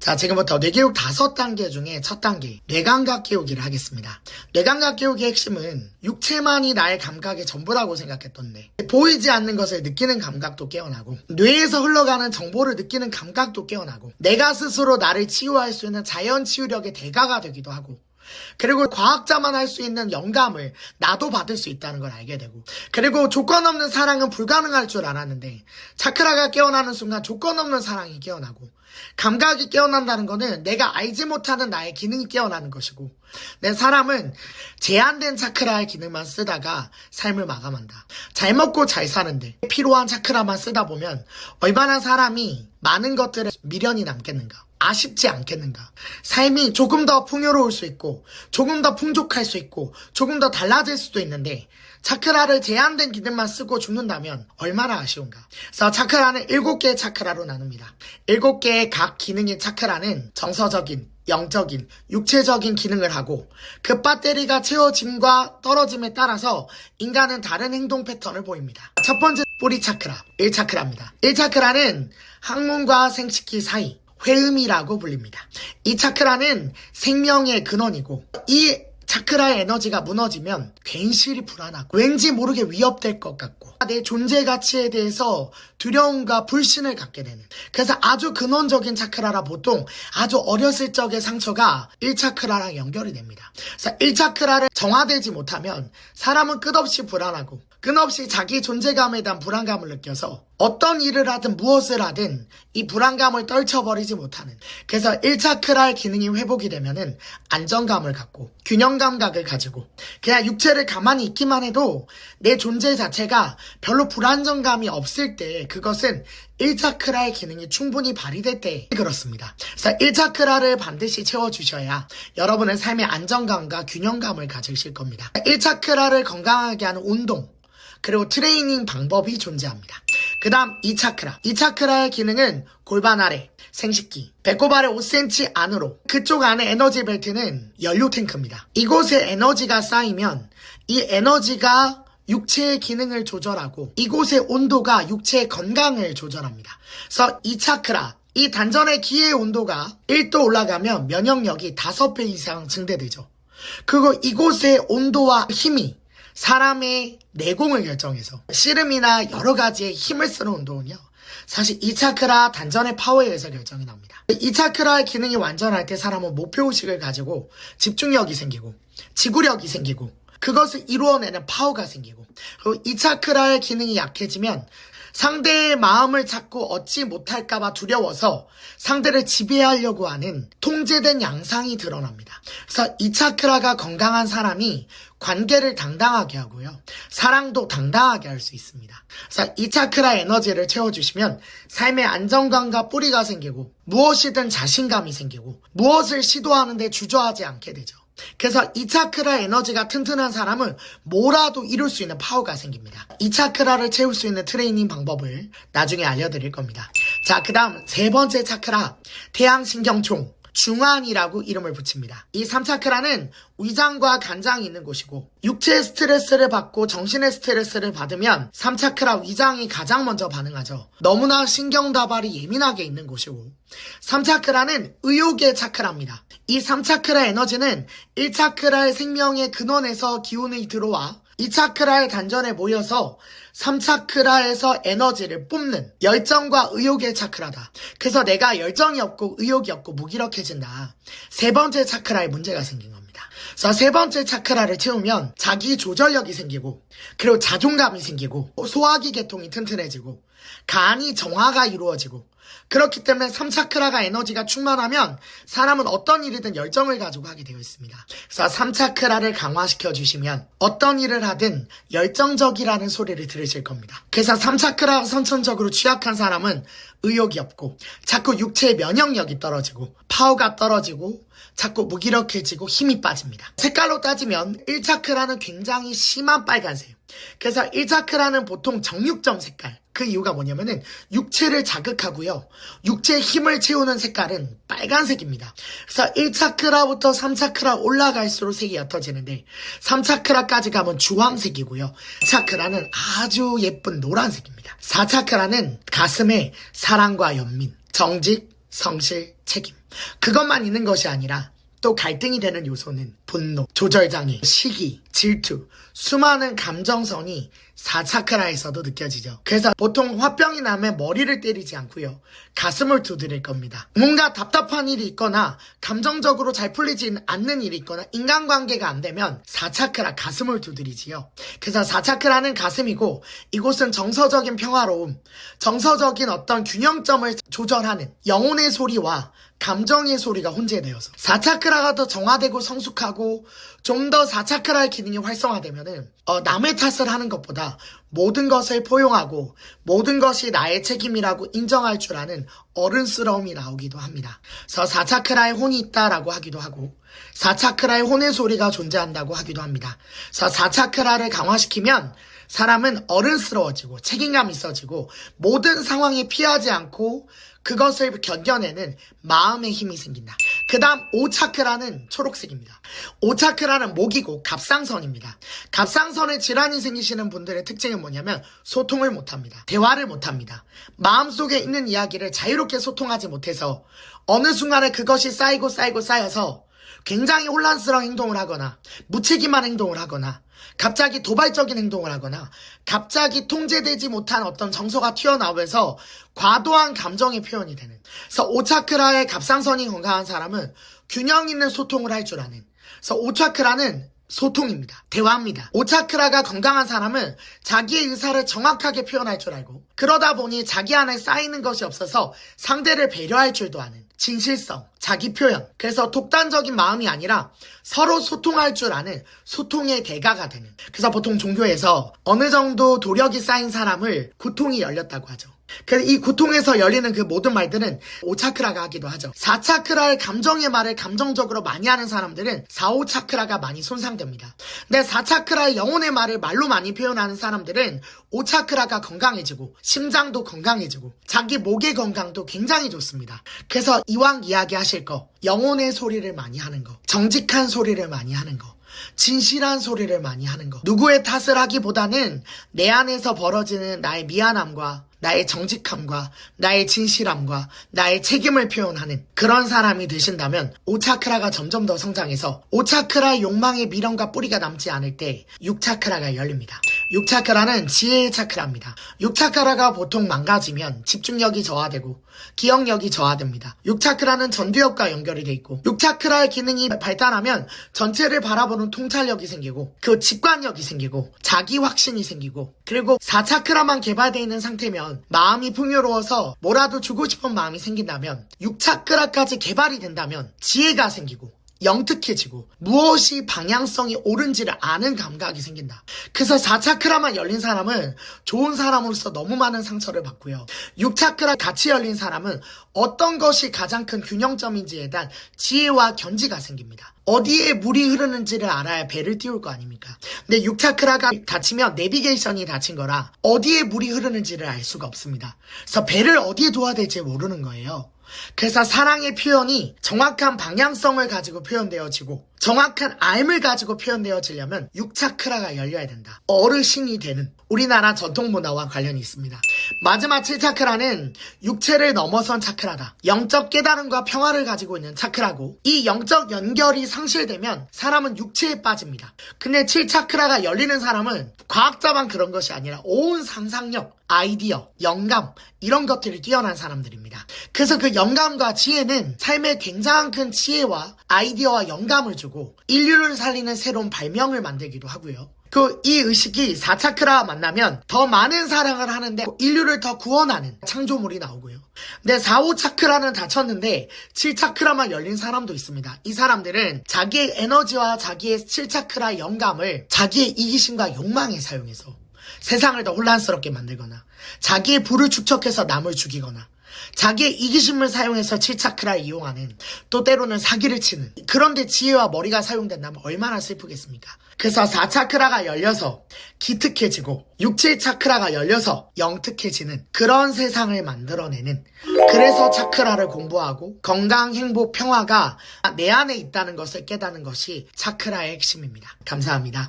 자, 지금부터 뇌교육 5단계 중에 첫 단계, 뇌감각 교육을 하겠습니다. 뇌감각 교육의 핵심은 육체만이 나의 감각의 전부라고 생각했던 뇌. 보이지 않는 것을 느끼는 감각도 깨어나고, 뇌에서 흘러가는 정보를 느끼는 감각도 깨어나고, 내가 스스로 나를 치유할 수 있는 자연 치유력의 대가가 되기도 하고, 그리고 과학자만 할 수 있는 영감을 나도 받을 수 있다는 걸 알게 되고, 그리고 조건 없는 사랑은 불가능할 줄 알았는데 차크라가 깨어나는 순간 조건 없는 사랑이 깨어나고, 감각이 깨어난다는 거는 내가 알지 못하는 나의 기능이 깨어나는 것이고, 내 사람은 제한된 차크라의 기능만 쓰다가 삶을 마감한다. 잘 먹고 잘 사는데 필요한 차크라만 쓰다 보면 얼마나 사람이 많은 것들에 미련이 남겠는가, 아쉽지 않겠는가. 삶이 조금 더 풍요로울 수 있고, 조금 더 풍족할 수 있고, 조금 더 달라질 수도 있는데 차크라를 제한된 기능만 쓰고 죽는다면 얼마나 아쉬운가. 그래서 차크라는 7개의 차크라로 나눕니다. 7개의 각 기능의 차크라는 정서적인, 영적인, 육체적인 기능을 하고, 그 배터리가 채워짐과 떨어짐에 따라서 인간은 다른 행동 패턴을 보입니다. 첫 번째, 뿌리 차크라, 1차크라입니다. 1차크라는 항문과 생식기 사이, 회음이라고 불립니다. 이 차크라는 생명의 근원이고, 이 차크라의 에너지가 무너지면 괜시리 불안하고 왠지 모르게 위협될 것 같고 내 존재 가치에 대해서 두려움과 불신을 갖게 되는, 그래서 아주 근원적인 차크라라 보통 아주 어렸을 적의 상처가 1차크라랑 연결이 됩니다. 그래서 1차크라를 정화되지 못하면 사람은 끝없이 불안하고 끝없이 자기 존재감에 대한 불안감을 느껴서 어떤 일을 하든 무엇을 하든 이 불안감을 떨쳐버리지 못하는, 그래서 1차크라의 기능이 회복이 되면은 안정감을 갖고 균형 감각을 가지고 그냥 육체를 가만히 있기만 해도 내 존재 자체가 별로 불안정감이 없을 때, 그것은 1차크라의 기능이 충분히 발휘될 때 그렇습니다. 그래서 1차크라를 반드시 채워주셔야 여러분의 삶의 안정감과 균형감을 가지실 겁니다. 1차크라를 건강하게 하는 운동, 그리고 트레이닝 방법이 존재합니다. 그 다음 2차크라. 2차크라의 기능은 골반 아래, 생식기, 배꼽 아래 5cm 안으로, 그쪽 안에 에너지 벨트는 연료 탱크입니다. 이곳에 에너지가 쌓이면 이 에너지가 육체의 기능을 조절하고 이곳의 온도가 육체의 건강을 조절합니다. 그래서 2차크라, 이 단전의 기의 온도가 1도 올라가면 면역력이 5배 이상 증대되죠. 그리고 이곳의 온도와 힘이 사람의 내공을 결정해서 씨름이나 여러 가지의 힘을 쓰는 운동은요, 사실 2차크라 단전의 파워에 의해서 결정이 납니다. 2차크라의 기능이 완전할 때 사람은 목표의식을 가지고 집중력이 생기고 지구력이 생기고 그것을 이루어내는 파워가 생기고, 그리고 2차크라의 기능이 약해지면 상대의 마음을 찾고 얻지 못할까봐 두려워서 상대를 지배하려고 하는 통제된 양상이 드러납니다. 그래서 2차크라가 건강한 사람이 관계를 당당하게 하고요, 사랑도 당당하게 할 수 있습니다. 그래서 2차크라 에너지를 채워주시면 삶의 안정감과 뿌리가 생기고 무엇이든 자신감이 생기고 무엇을 시도하는데 주저하지 않게 되죠. 그래서 2차크라 에너지가 튼튼한 사람은 뭐라도 이룰 수 있는 파워가 생깁니다. 2차크라를 채울 수 있는 트레이닝 방법을 나중에 알려드릴 겁니다. 자, 그 다음 3번째 차크라, 태양신경총, 중환이라고 이름을 붙입니다. 이 3차크라는 위장과 간장이 있는 곳이고, 육체의 스트레스를 받고 정신의 스트레스를 받으면 3차크라 위장이 가장 먼저 반응하죠. 너무나 신경다발이 예민하게 있는 곳이고, 3차크라는 의욕의 차크라입니다. 이 3차크라 에너지는 1차크라의 생명의 근원에서 기운이 들어와 2차크라의 단전에 모여서 3차크라에서 에너지를 뿜는 열정과 의욕의 차크라다. 그래서 내가 열정이 없고 의욕이 없고 무기력해진다. 3번째 차크라에 문제가 생긴 겁니다. 그래서 3번째 차크라를 채우면 자기 조절력이 생기고, 그리고 자존감이 생기고, 소화기 계통이 튼튼해지고, 간이 정화가 이루어지고, 그렇기 때문에 3차크라가 에너지가 충만하면 사람은 어떤 일이든 열정을 가지고 하게 되어 있습니다. 그래서 3차크라를 강화시켜 주시면 어떤 일을 하든 열정적이라는 소리를 들으실 겁니다. 그래서 3차크라가 선천적으로 취약한 사람은 의욕이 없고 자꾸 육체의 면역력이 떨어지고 파워가 떨어지고 자꾸 무기력해지고 힘이 빠집니다. 색깔로 따지면 1차크라는 굉장히 심한 빨간색, 그래서 1차크라는 보통 정육점 색깔, 그 이유가 뭐냐면은 육체를 자극하고요, 육체의 힘을 채우는 색깔은 빨간색입니다. 그래서 1차크라부터 3차크라 올라갈수록 색이 옅어지는데 3차크라까지 가면 주황색이고요, 4차크라는 아주 예쁜 노란색입니다. 4차크라는 가슴에 사랑과 연민, 정직, 성실, 책임. 그것만 있는 것이 아니라 또 갈등이 되는 요소는 분노, 조절장애, 시기, 질투, 수많은 감정선이 4차크라에서도 느껴지죠. 그래서 보통 화병이 나면 머리를 때리지 않고요. 가슴을 두드릴 겁니다. 뭔가 답답한 일이 있거나 감정적으로 잘 풀리지 않는 일이 있거나 인간관계가 안 되면 4차크라 가슴을 두드리지요. 그래서 4차크라는 가슴이고 이곳은 정서적인 평화로움, 정서적인 어떤 균형점을 조절하는 영혼의 소리와 감정의 소리가 혼재되어서 4차크라가 더 정화되고 성숙하고 좀 더 4차크라의 기능이 활성화되면은 남의 탓을 하는 것보다 모든 것을 포용하고 모든 것이 나의 책임이라고 인정할 줄 아는 어른스러움이 나오기도 합니다. 그래서 4차크라에 혼이 있다라고 하기도 하고 4차크라에 혼의 소리가 존재한다고 하기도 합니다. 그래서 4차크라를 강화시키면 사람은 어른스러워지고 책임감 있어지고 모든 상황에 피하지 않고 그것을 견뎌내는 마음의 힘이 생긴다. 그 다음 5차크라는 초록색입니다. 5차크라는 목이고 갑상선입니다. 갑상선에 질환이 생기시는 분들의 특징은 뭐냐면 소통을 못합니다. 대화를 못합니다. 마음속에 있는 이야기를 자유롭게 소통하지 못해서 어느 순간에 그것이 쌓여서 굉장히 혼란스러운 행동을 하거나 무책임한 행동을 하거나 갑자기 도발적인 행동을 하거나 갑자기 통제되지 못한 어떤 정서가 튀어나오면서 과도한 감정의 표현이 되는. 그래서 5차크라의 갑상선이 건강한 사람은 균형 있는 소통을 할 줄 아는. 그래서 5차크라는 소통입니다. 대화입니다. 5차크라가 건강한 사람은 자기의 의사를 정확하게 표현할 줄 알고 그러다 보니 자기 안에 쌓이는 것이 없어서 상대를 배려할 줄도 아는. 진실성, 자기 표현. 그래서 독단적인 마음이 아니라 서로 소통할 줄 아는 소통의 대가가 되는. 그래서 보통 종교에서 어느 정도 도력이 쌓인 사람을 구통이 열렸다고 하죠. 그래서 이 구통에서 열리는 그 모든 말들은 5차크라가 하기도 하죠. 4차크라의 감정의 말을 감정적으로 많이 하는 사람들은 4, 5차크라가 많이 손상됩니다. 근데 4차크라의 영혼의 말을 말로 많이 표현하는 사람들은 5차크라가 건강해지고 심장도 건강해지고 자기 목의 건강도 굉장히 좋습니다. 그래서 이왕 이야기하실 거 영혼의 소리를 많이 하는 거, 정직한 소리를 많이 하는 거, 진실한 소리를 많이 하는 거, 누구의 탓을 하기보다는 내 안에서 벌어지는 나의 미안함과 나의 정직함과 나의 진실함과 나의 책임을 표현하는 그런 사람이 되신다면 5차크라가 점점 더 성장해서 5차크라의 욕망의 미련과 뿌리가 남지 않을 때 6차크라가 열립니다. 6차크라는 지혜의 차크라입니다. 6차크라가 보통 망가지면 집중력이 저하되고 기억력이 저하됩니다. 6차크라는 전두엽과 연결이 돼 있고 6차크라의 기능이 발달하면 전체를 바라보는 통찰력이 생기고 그 직관력이 생기고 자기 확신이 생기고 그리고 4차크라만 개발되어 있는 상태면 마음이 풍요로워서 뭐라도 주고 싶은 마음이 생긴다면 6차크라까지 개발이 된다면 지혜가 생기고 영특해지고 무엇이 방향성이 옳은지를 아는 감각이 생긴다. 그래서 4차크라만 열린 사람은 좋은 사람으로서 너무 많은 상처를 받고요. 6차크라 같이 열린 사람은 어떤 것이 가장 큰 균형점인지에 대한 지혜와 견지가 생깁니다. 어디에 물이 흐르는지를 알아야 배를 띄울 거 아닙니까? 근데 6차크라가 닫히면 내비게이션이 닫힌 거라 어디에 물이 흐르는지를 알 수가 없습니다. 그래서 배를 어디에 둬야 될지 모르는 거예요. 그래서 사랑의 표현이 정확한 방향성을 가지고 표현되어지고 정확한 알을 가지고 표현되어지려면 6차크라가 열려야 된다. 어르신이 되는 우리나라 전통문화와 관련이 있습니다. 마지막 7차크라는 육체를 넘어선 차크라다. 영적 깨달음과 평화를 가지고 있는 차크라고 이 영적 연결이 상실되면 사람은 육체에 빠집니다. 근데 7차크라가 열리는 사람은 과학자만 그런 것이 아니라 온 상상력, 아이디어, 영감 이런 것들이 뛰어난 사람들입니다. 그래서 그 영감과 지혜는 삶에 굉장히 큰 지혜와 아이디어와 영감을 주고 인류를 살리는 새로운 발명을 만들기도 하고요. 이 의식이 4차크라와 만나면 더 많은 사랑을 하는데 인류를 더 구원하는 창조물이 나오고요. 근데 4, 5차크라는 닫혔는데 7차크라만 열린 사람도 있습니다. 이 사람들은 자기의 에너지와 자기의 7차크라 영감을 자기의 이기심과 욕망에 사용해서 세상을 더 혼란스럽게 만들거나 자기의 부를 축적해서 남을 죽이거나 자기의 이기심을 사용해서 7차크라를 이용하는 또 때로는 사기를 치는 그런데 지혜와 머리가 사용된다면 얼마나 슬프겠습니까? 그래서 4차크라가 열려서 기특해지고 6, 7차크라가 열려서 영특해지는 그런 세상을 만들어내는 그래서 차크라를 공부하고 건강, 행복, 평화가 내 안에 있다는 것을 깨닫는 것이 차크라의 핵심입니다. 감사합니다.